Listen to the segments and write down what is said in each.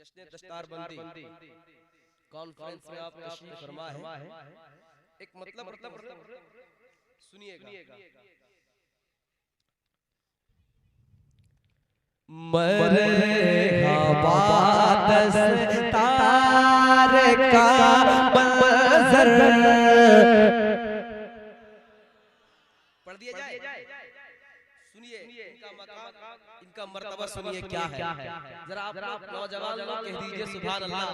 जश्न दस्तारबंदी कॉन्फ्रेंस में आप तशरीफ फरमा है। एक मतलब सुनिएगा। मरहबा दस्तार का मंजर पढ़ दिया जाए। सुनिए इनका मकाम, इनका मर्तबा सुनिए क्या है। जरा आप नौजवान लोग कह दीजिए सुभान अल्लाह।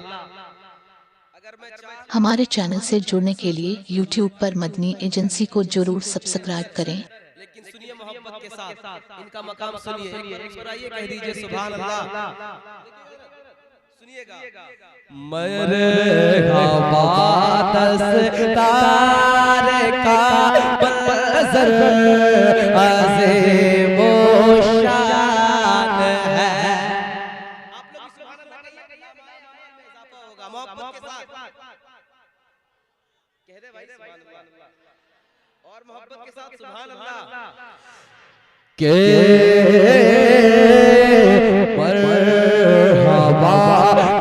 अगर मैं हमारे चैनल से जुड़ने के लिए YouTube पर मदनी एजेंसी को जरूर सब्सक्राइब करें। लेकिन सुनिए मोहब्बत के साथ इनका मकाम सुनिए। सुनाइए, कह दीजिए सुभान अल्लाह। सुनिएगा। मरहबा दस्तार का मंजर अज़ीम शान है। आप लोग सुभान अल्लाह कहिए, में इजाफा होगा मोहब्बत के साथ। कह दे भाई सुभान अल्लाह, और मोहब्बत के साथ सुभान अल्लाह। के मरहबा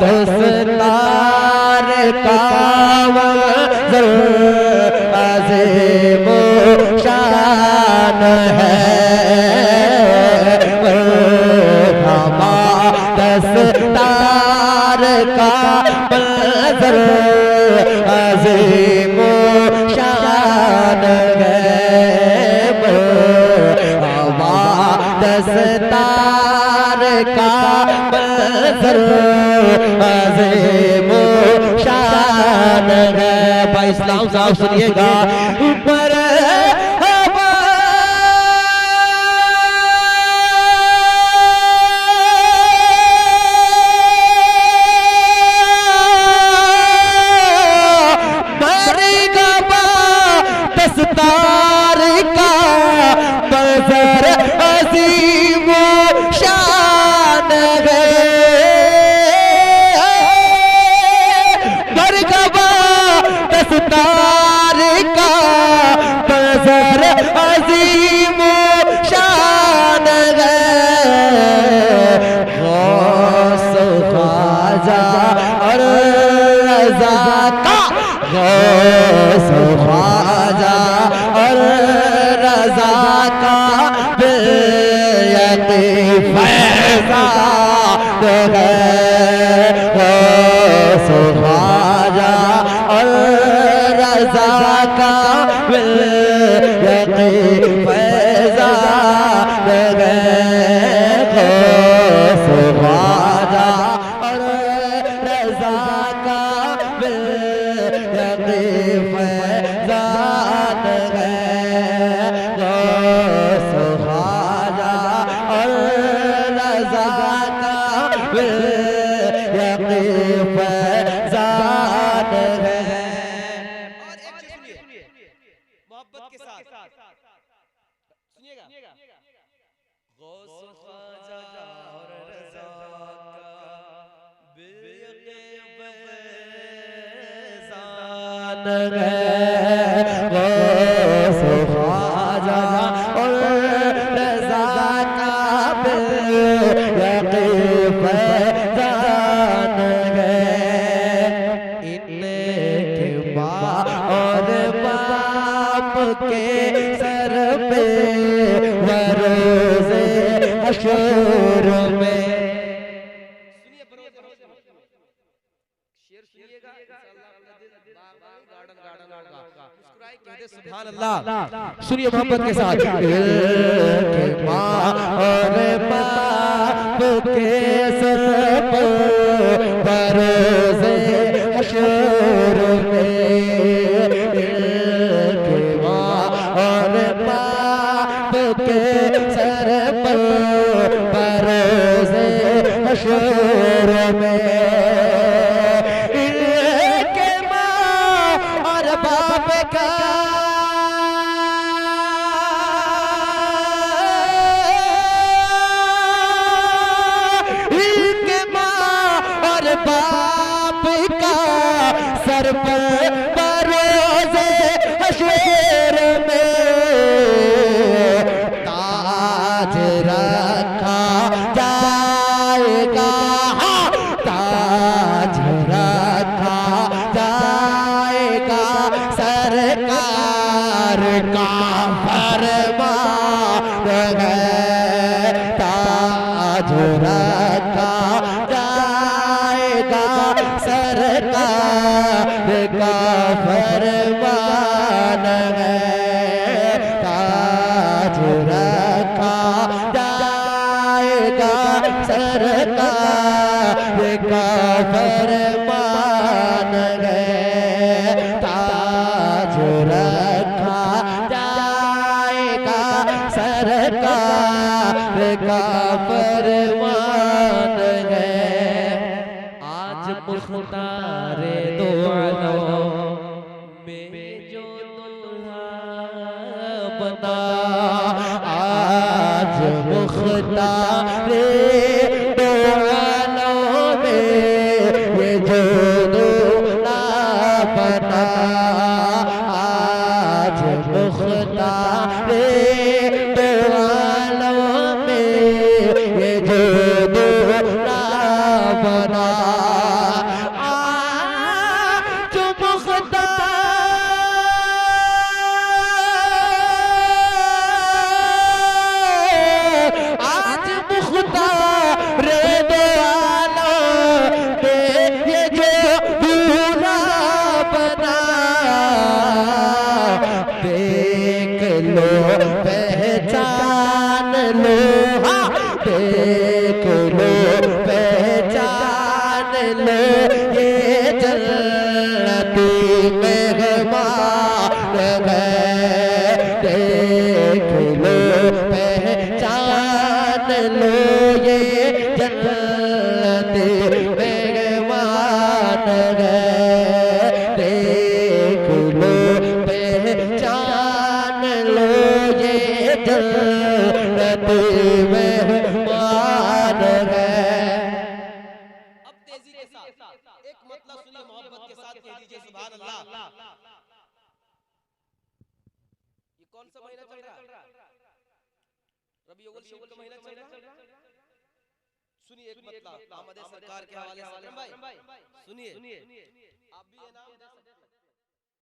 दस्तार का मंजर अज़ीम शान है। मरहबा दस्तार का मंजर अज़ीम शान है। दस्तार का मंजर अज़ीम शान है। भाई इस्लाम साहब सुनिएगा। मरहबा मरहबा दस्तार का मंजर अज़ीम शान है। मरहबा दस्तार का मंजर अज़ीम शान है। गौस ख्वाजा और रज़ा का, गौस ख्वाजा और रज़ा का फैज़ान है। गौस ख्वाजा और रज़ा का फैज़ान है। गौस ख्वाजा और रज़ा का फैज़ान है। गौस ख्वाजा और रज़ा का फैज़ान है। और एक चीज सुनिए मोहब्बत के साथ सुनिएगा। गौस ख्वाजा और रज़ा का फैज़ान है। गौस ख्वाजा और रज़ा का फैज़ान है। इनके माँ और बाप के सर पे वरोज़े हशर में। सुनिए शेर सुनिएगा। मुस्कुराए कह दे सुभान अल्लाह। सुनिए मोहब्बत के साथ। इनके माँ और बाप के सर पे वरोज़े हशर में। इनके माँ और बाप के सर पे वरोज़े हशर में। इनके माँ और बाप का बाप का सर पर बरोज़े हशर में ताज रखा जाएगा। ताज रखा जाएगा सरकार का फरमान है, ताज रखा जाएगा सरकार का फरमान है, ताज रखा जाएगा सरकार का फरमान है। आज मुख्तारे दो आलम में जो दुल्हा बना, आज मुख्तारे दो आलम में ये जो दुल्हा बना, आज मुख्तारे दो आलम में ये जो दुल्हा बना, पहचान लो, हाँ देख लो पहचान लो, ये जन्नती मेहमान है, देख लो पहचान लो, ये जन्नती मेहमान है, देख लो पहचान लो, ये जन्नती मेहमान है। अब तेजी के साथ एक मतलब सुनिए, मोहब्बत के साथ कह दीजिए सुभान अल्लाह। ये कौन सा महीना चल रहा है? रबीउल अव्वल का महीना चल रहा है। सुनिए एक मतलब आमद सरकार के हवाले से भाई सुनिए, आप भी ये नाम